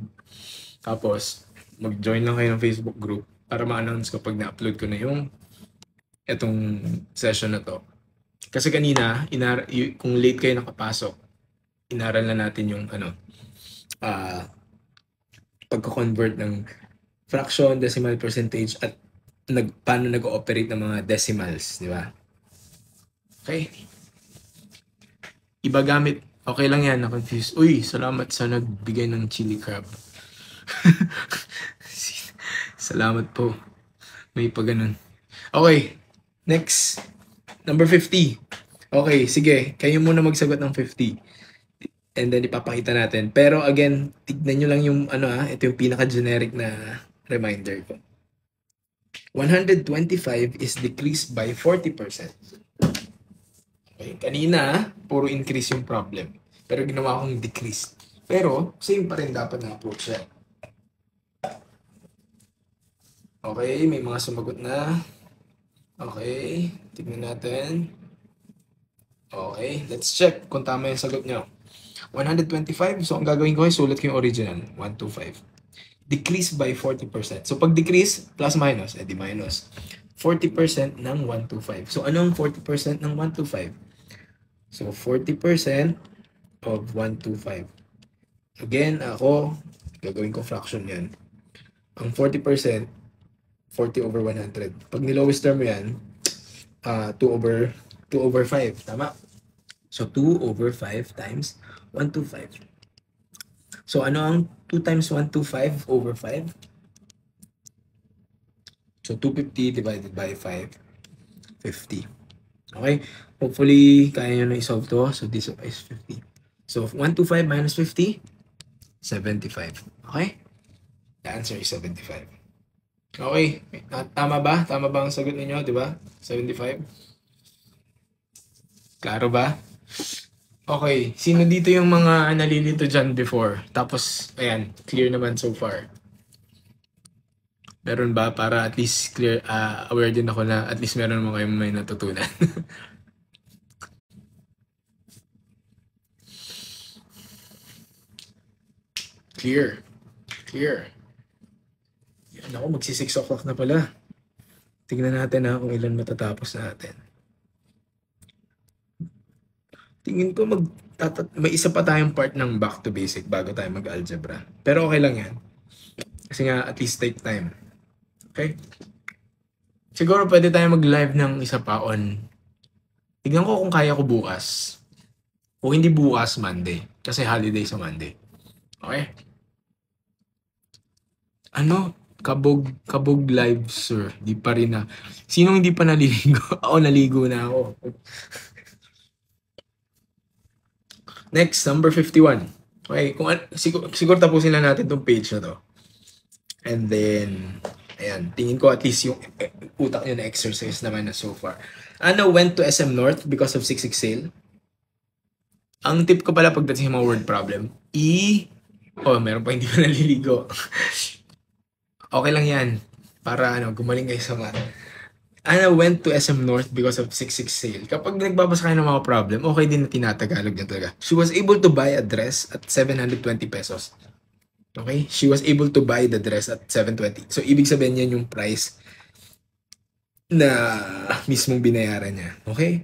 Tapos, mag-join lang kayo ng Facebook group para ma-announce kapag na-upload ko na yung etong session na to. Kasi kanina, kung late kayo nakapasok, inaral na natin yung pagko-convert ng fraction, decimal percentage, at paano nag-ooperate ng mga decimals, di ba? Okay. Iba gamit. Okay lang yan, na-confuse. Uy, salamat sa nagbigay ng chili crab. Salamat po. May pa ganun. Okay. Next. Number 50. Okay, sige. Kayo muna magsagot ng 50. And then ipapakita natin. Pero again, tignan nyo lang yung ito yung pinaka-generic na reminder ko. 125 is decreased by 40%. Okay, kanina, puro increase yung problem. Pero ginawa kong decrease. Pero, same pa rin dapat na approach siya. Okay, may mga sumagot na. Okay, tignan natin. Okay, let's check kung tama yung sagot nyo. 125, so ang gagawin ko ay sulat ko yung original, 125. Decrease by 40%. So pag decrease, plus minus, edi minus. 40% ng 125. So ano ang 40% ng 125? So 40% of 125. Again, ako, gagawin ko fraction yan. Ang 40%, 40 over 100. Pag nilowest term mo yan, 2 over 5. Tama? So 2 over 5 times 125. So ano ang 2 times 125 over 5? So 250 divided by 5, 50. Okay? Hopefully, kaya nyo na i-solve to. So this is 50. So 125 minus 50, 75. Okay? The answer is 75. Okay. Tama ba? Tama ba ang sagot ninyo? Di ba? 75? Klaro ba? Okay. Sino dito yung mga nalilito dyan before? Tapos, ayan, clear naman so far. Meron ba? Para at least clear, aware din ako na at least meron naman kayong may natutunan. Clear. Clear. Yan ako, magsi 6 o'clock na pala. Tingnan natin kung ilan matatapos natin. Tingin ko may isa pa tayong part ng back to basic bago tayo mag-algebra. Pero okay lang yan. Kasi nga, at least take time. Okay? Siguro pwede tayo mag-live ng isa pa on. Tignan ko kung kaya ko bukas. O hindi bukas, Monday. Kasi holiday sa Monday. Okay? Ano? Kabog live, sir. Di pa rin na. Sinong hindi pa naliligo? Ako, naligo na ako. Next, number 51. Okay, siguro tapusin lang natin tong page na to. And then, ayan, tingin ko at least yung utak nyo na exercise naman na so far. Ano went to SM North because of 6-6 sale? Ang tip ko pala pagdating sa mga word problem, meron pa hindi pa naliligo. Okay lang yan. Para gumaling kayo sa math. Anna went to SM North because of 6-6 sale. Kapag nagbabasa kayo ng mga problem, okay din na tinatagalog niya talaga. She was able to buy a dress at 720 pesos. Okay? She was able to buy the dress at 720. So, ibig sabihin yan yung price na mismong binayaran niya. Okay?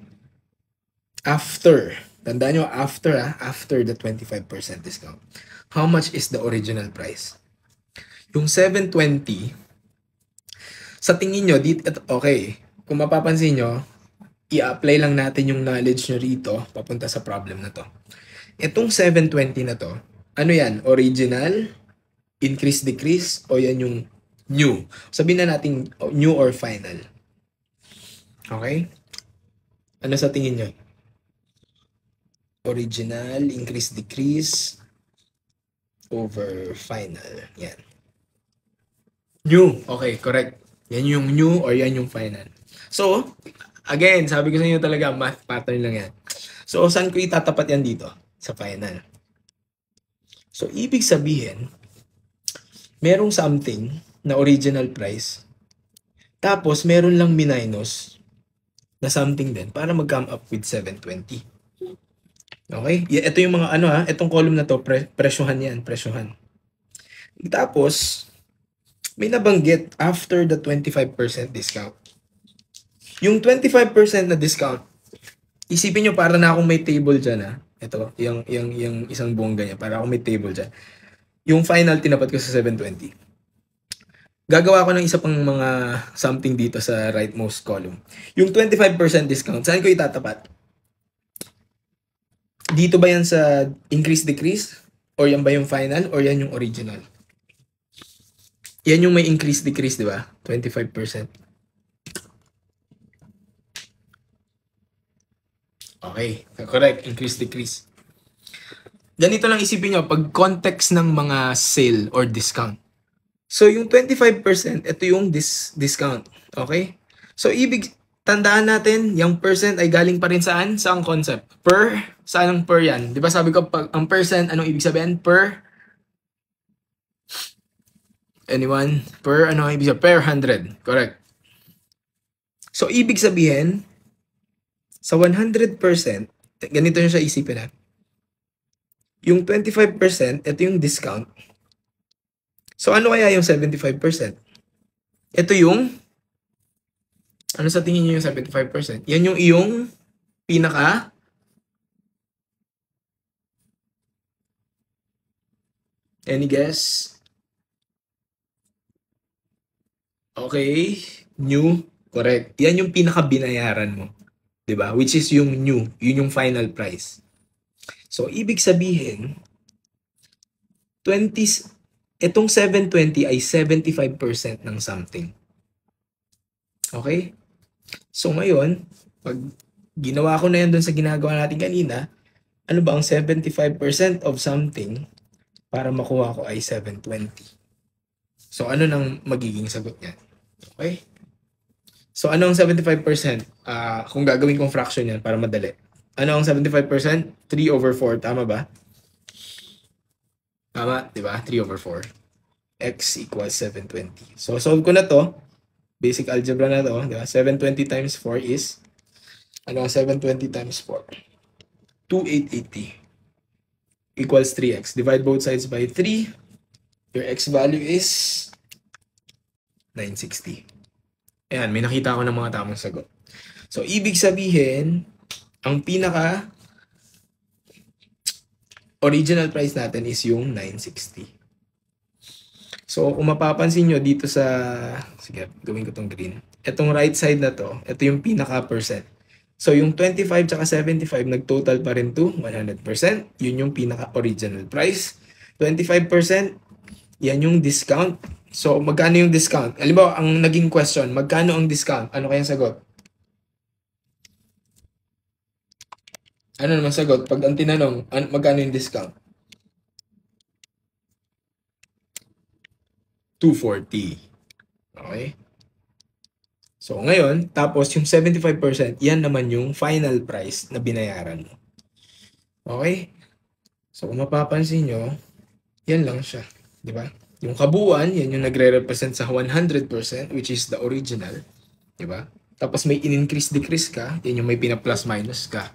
After, tandaan nyo, after the 25% discount, how much is the original price? Yung 720, sa tingin nyo, okay, kung mapapansin nyo, i-apply lang natin yung knowledge nyo rito papunta sa problem na to. Itong 720 na to, ano yan? Original, increase, decrease, o yan yung new? Sabihin na natin new or final. Okay? Ano sa tingin nyo? Original, increase, decrease, over final. Yan. New. Okay, correct. Yan yung new or yan yung final. So, again, sabi ko sa inyo talaga, math pattern lang yan. So, saan ko itatapat yan dito? Sa final. So, ibig sabihin, merong something na original price, tapos meron lang minus na something din para mag-come up with 720. Okay? Ito yung mga itong column na to, presyohan yan, presyohan. Tapos, may nabanggit after the 25% discount. Yung 25% na discount, isipin nyo para na akong may table dyan Ito, yung isang buong ganyan, para akong may table dyan. Yung final, tinapat ko sa 720. Gagawa ko ng isa pang mga something dito sa rightmost column. Yung 25% discount, saan ko itatapat? Dito ba yan sa increase-decrease? Or yan ba yung final? Or yan yung original? Yan yung may increase-decrease, di ba? 25%. Okay, correct. Increase-decrease. Ganito lang isipin nyo, pag context ng mga sale or discount. So, yung 25%, ito yung discount. Okay? So, tandaan natin, yung percent ay galing pa rin saan? Saang concept? Per? Saan ang per yan? Di ba sabi ko, ang percent, anong ibig sabihin? Per? Anyone? Per, ano ibig sabihin? Per 100. Correct. So, ibig sabihin, sa 100%, ganito nyo siya isipin ha. Yung 25%, ito yung discount. So, ano kaya yung 75%? Ito yung, ano sa tingin nyo yung 75%? Yan yung iyong pinaka, any guess? Okay, new, correct. Yan yung pinaka binayaran mo. 'Di ba? Which is yung new, yun yung final price. So, ibig sabihin, 20, itong 720 ay 75% ng something. Okay? So, ngayon, pag ginawa ko na yan dun sa ginagawa natin kanina, ano ba ang 75% of something para makuha ko ay 720? So, ano nang magiging sagot niyan? Okay? So, ano ang 75%? Kung gagawin kong fraction yan para madali. Ano ang 75%? 3/4. Tama ba? Tama, di ba? 3/4. X equals 720. So, solve ko na to. Basic algebra na to. Di ba? 720 times 4 is, ano ang 720 times 4? 2880. Equals 3x. Divide both sides by 3. Your x value is 960. Ayan, may nakita ako ng mga tamang sagot. So, ibig sabihin, ang pinaka original price natin is yung 960. So, kung mapapansin nyo dito sa, sige, gawin ko tong green. Itong right side na to, ito yung pinaka percent. So, yung 25 tsaka 75, nag-total pa rin to 100%. Yun yung pinaka original price. 25%, yan yung discount. So, magkano yung discount? Alam mo, ang naging question, magkano ang discount? Ano kayang sagot? Ano naman sagot? Pag ang tinanong, magkano yung discount? 240. Okay? So, ngayon, tapos yung 75%, yan naman yung final price na binayaran mo. Okay? So, kung mapapansin nyo, yan lang siya. Di ba? Yung kabuuan, yan yung nagre-represent sa 100%, which is the original. Di ba? Tapos may in-increase-decrease ka, yan yung may pina-plus-minus ka.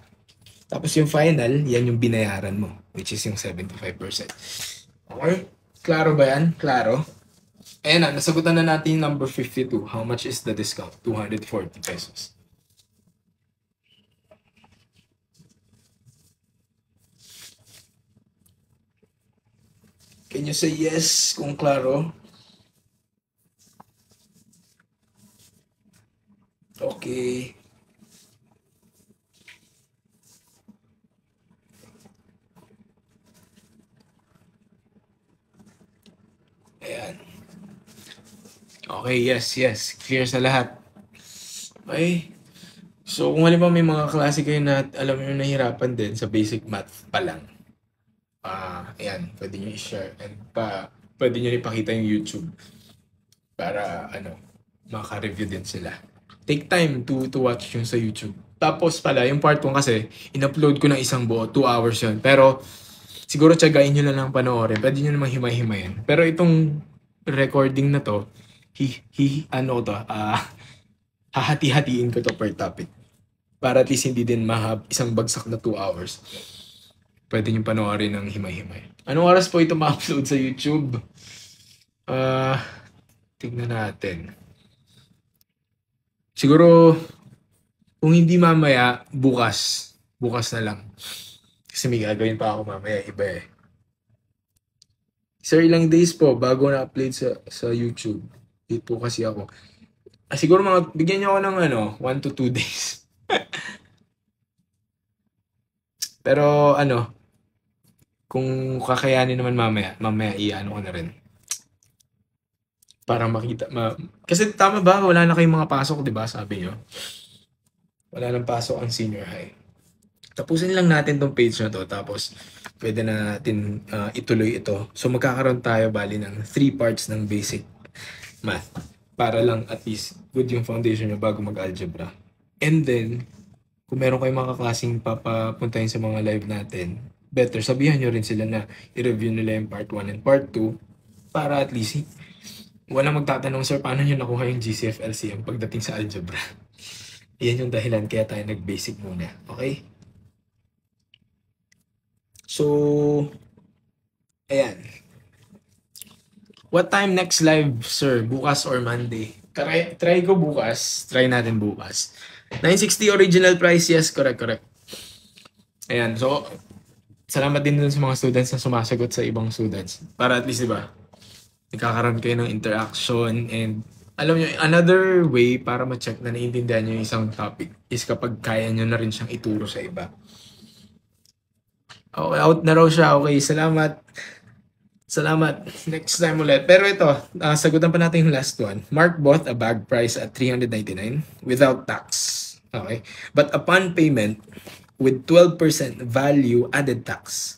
Tapos yung final, yan yung binayaran mo, which is yung 75%. Okay? Klaro ba yan? Klaro? Ayan na, nasagutan na natin yung number 52. How much is the discount? 240 pesos. Can you say yes kung klaro? Okay. Ayan. Okay, yes. Clear sa lahat. Okay. So, kung halimbawa may mga klase kayo na alam nyo nahihirapan din sa basic math pa lang, ayan, pwede nyo i-share and pwede nyo ipakita yung YouTube para, maka-review din sila. Take time to watch yung sa YouTube. Tapos pala, yung part 1 kasi, in-upload ko ng isang buo, 2 hours yun. Pero, siguro tiyagain nyo lang panoorin. Pwede nyo namang himay-himayin. Pero itong recording na to, hahati-hatiin ko to per topic. Para at least hindi din isang bagsak na 2 hours. Pwede nyo panoorin ng himay-himay. Anong oras po ito ma-upload sa YouTube? Tignan natin. Siguro, kung hindi mamaya, bukas. Bukas na lang. Kasi may gagawin pa ako mamaya, iba eh. Sir, ilang days po bago na-upload sa YouTube. Dito kasi ako. Siguro bigyan niyo ako ng 1 to 2 days. Pero kung kakayanin naman mamaya i-ano ko na rin. Para makita, kasi tama ba, wala na kayong mga pasok, di ba? Sabi nyo. Wala nang pasok ang senior high. Tapusin lang natin tong page na to, tapos pwede na natin ituloy ito. So magkakaroon tayo bali ng 3 parts ng basic math. Para lang at least good yung foundation nyo bago mag-algebra. And then, kung meron kayong mga klaseng papapuntahin sa mga live natin, better sabihan nyo rin sila na i-review nila yung part 1 and part 2 para at least walang magtatanong, sir, paano nyo nakuha yung GCF LCM pagdating sa algebra? Yan yung dahilan kaya tayo nag-basic muna. Okay? So, ayan. What time next live, sir? Bukas or Monday? Try ko bukas. Try natin bukas. 960 original price. Yes, correct, correct. Ayan. So, salamat din dun sa mga students na sumasagot sa ibang students. Para at least, diba, nagkakaroon kayo ng interaction and alam nyo, another way para ma-check na naiintindihan nyo yung isang topic is kapag kaya nyo na rin siyang ituro sa iba. Okay, out na raw siya. Okay, salamat. Salamat. Next time ulit. Pero ito, sagutan pa natin yung last one. Mark bought a bag price at $399 without tax. Okay. But upon payment with 12% value added tax,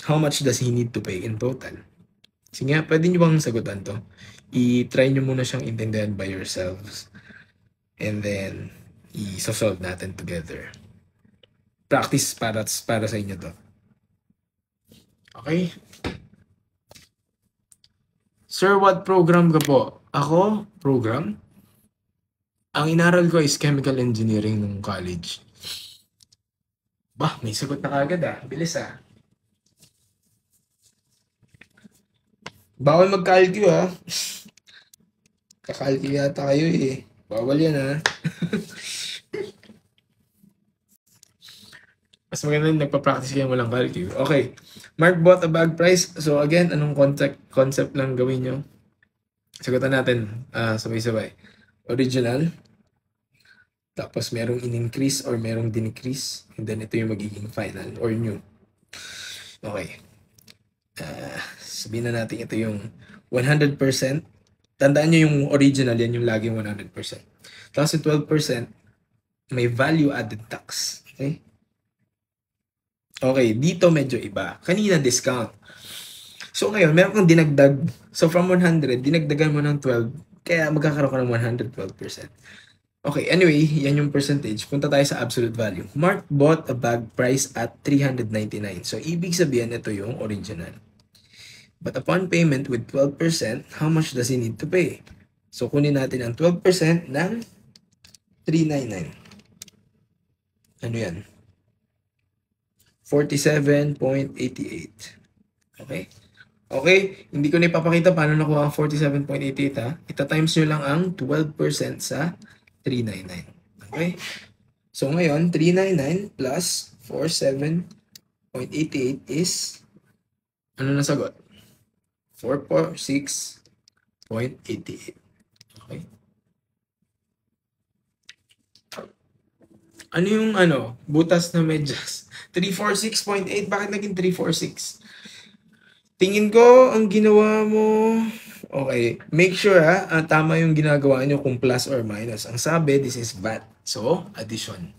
how much does he need to pay in total? Sige nga, pwede nyo bang sagutan to? I-try nyo muna siyang intindihan by yourselves. And then, i-solve natin together. Practice para sa inyo to. Okay? Sir, what program ka po? Ako? Program? Ang inaral ko is chemical engineering nung college. Bah, may sagot na kagad ah. Bilis ah. Bawal mag-calcu ah. Kakalcu yata kayo eh. Bawal yan ah. Mas maganda nagpa-practice kayo walang calcu. Okay. Mark bought a bag price. So again, anong concept lang gawin nyo? Sagutan natin sabay-sabay. Original. Tapos merong in-increase or merong din-increase. And then ito yung magiging final or new. Okay. Sabihin na natin ito yung 100%. Tandaan nyo yung original, yan yung laging 100%. Tapos yung 12%, may value added tax. Okay? Okay, dito medyo iba. Kanina discount. So ngayon, meron kang dinagdag. So from 100, dinagdagan mo ng 12. Kaya magkakaroon ka ng 112%. Okay, anyway, yan yung percentage. Punta tayo sa absolute value. Mark bought a bag price at $399. So ibig sabihin, ito yung original. But upon payment with 12%, how much does he need to pay? So kunin natin ang 12% ng 399. Ano yan? 47.88. Okay? Okay? Hindi ko na ipapakita paano nakuha ang 47.88 ha. Ita-times nyo lang ang 12% sa 399. Okay? So ngayon, 399 plus 47.88 is ano na sagot? 446.88. Okay? Ano yung butas na medyas? 346.8. Bakit naging 346? Tingin ko, ang ginawa mo, okay, make sure tama yung ginagawa nyo kung plus or minus. Ang sabi, this is VAT. So, addition.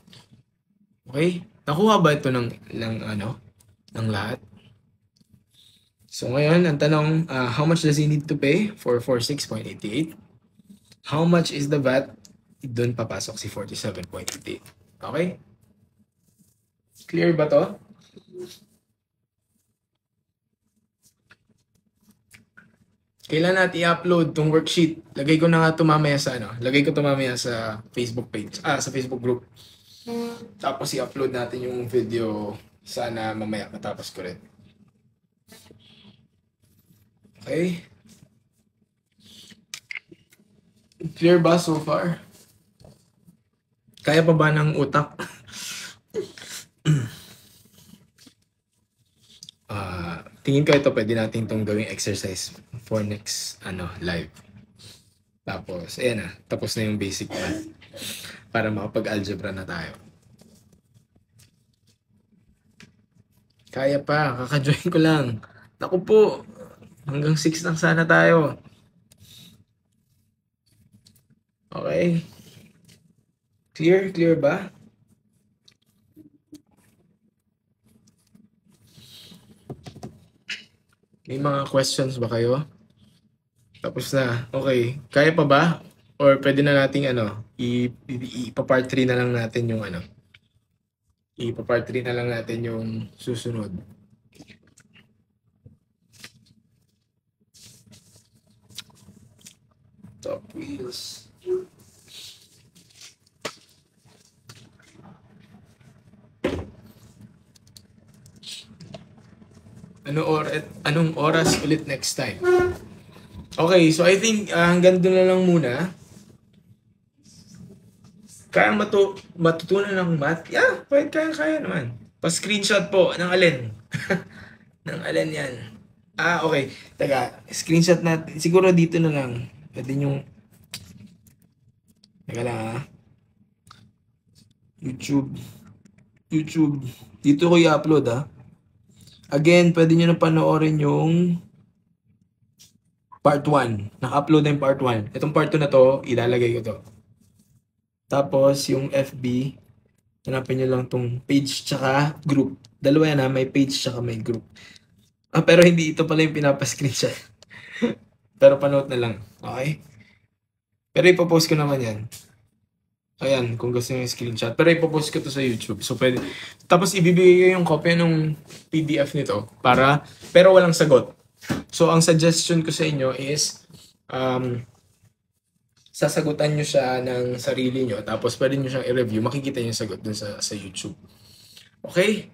Okay? Nakuha ba ito ng lahat? So, ngayon, ang tanong, how much does he need to pay for 46.88? How much is the VAT? Doon papasok si 47.88. Okay? Clear ba to? Kailan natin i-upload tong worksheet? Lagay ko na nga ito mamaya sa Lagay ko ito mamaya sa Facebook page. Sa Facebook group. Tapos i-upload natin yung video sana mamaya matapos ko rin. Okay? Clear ba so far? Kaya pa ba ng utak? Tingin ko ito pwede natin itong gawing exercise for next live. Tapos, ayan na. Tapos na yung basic math. Para makapag-algebra na tayo. Kaya pa. Kaka-join ko lang. Naku po. Hanggang 6 lang sana tayo. Okay. Clear? Clear ba? May mga questions ba kayo? Tapos na. Okay. Kaya pa ba? Or pwede na nating ipa-part 3 na lang natin yung ipa-part 3 na lang natin yung susunod. Top wheels. Anong oras ulit next time? Okay, so I think hanggang doon na lang muna. Kaya matutunan ng math? Yeah, kaya naman. Pa-screenshot po ng alin. Ng alin yan. Okay. Taga, screenshot natin. Siguro dito na lang. Pwede yung... Teka lang YouTube. Dito ko i-upload Again, pwede nyo na panoorin yung part 1. Naka-upload na yung part 1. Itong part 2 na to, ilalagay ko to. Tapos, yung FB, hanapin nyo lang tong page tsaka group. Dalawa yan may page tsaka may group. Pero hindi ito pala yung pinapa-screenshot. Pero panood na lang. Okay? Pero ipopost ko naman yan. Ayan, kung gusto nyo yung screenshot. Pero ipopost ko to sa YouTube. So, pwede. Tapos, ibibigay ko yung kopya ng PDF nito. Pero walang sagot. So, ang suggestion ko sa inyo is, sasagutan nyo siya ng sarili nyo. Tapos, pwede nyo siyang i-review. Makikita nyo yung sagot dun sa YouTube. Okay?